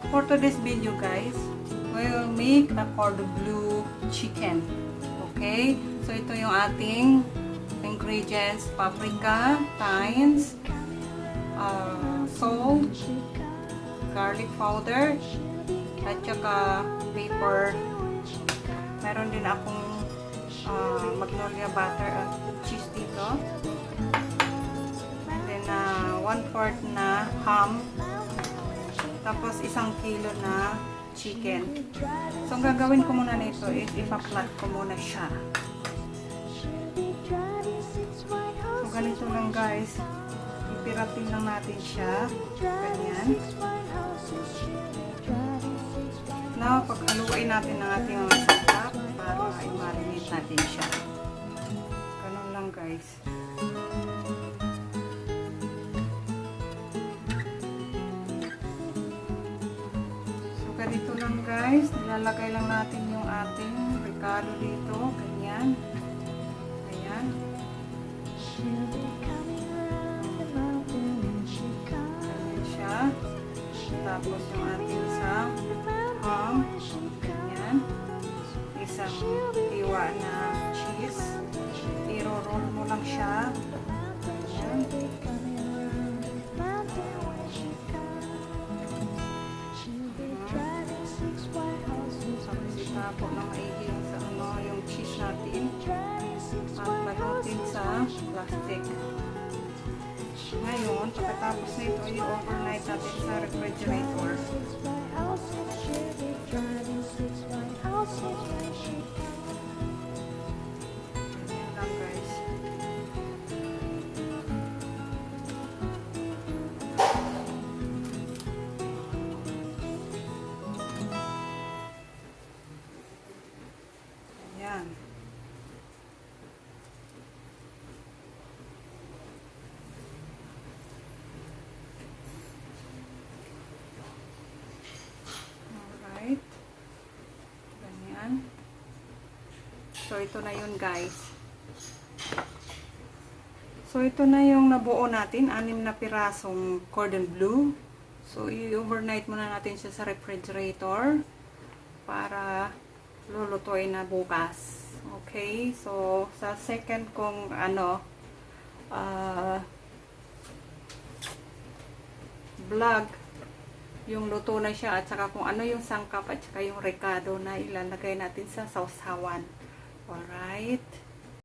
For today's video guys, we will make a cordon bleu chicken. Okay? So ito yung ating ingredients: paprika, thymes, salt, garlic powder, at saka pepper. Meron din akong magnolia butter at cheese dito. And then 1/4 na ham. Tapos 1 kilo na chicken. So ang gagawin ko muna nito is ipa-flat ko muna siya. So ganito lang guys. Ipiratin lang natin siya. Ganyan. Now, paghaluin natin ang ating mga sangkap para i-marinate natin siya. Ganun lang guys. So ganito lang guys. Nilalagay lang natin yung ating ricado dito. Ganyan. Ayan. Ganyan siya. Tapos yung ating isang ham. Ganyan. Isang tiwa na cheese. I-roll mo lang siya. Ganyan. Tapos itapo na maigi sa yung cheese natin. At balutin sa plastic. Ngayon, pagkatapos nito, i-overnight natin sa refrigerator. Ayan lang guys. Ayan. Ganyan. So, ito na yun guys. So, ito na yung nabuo natin. 6 na pirasong cordon bleu. So, i-overnight muna natin siya sa refrigerator para lulutuin na bukas. Okay? So, sa second kong vlog, yung luto na siya at saka kung ano yung sangkap at saka yung ricado na ilalagay natin sa sausawan. Alright.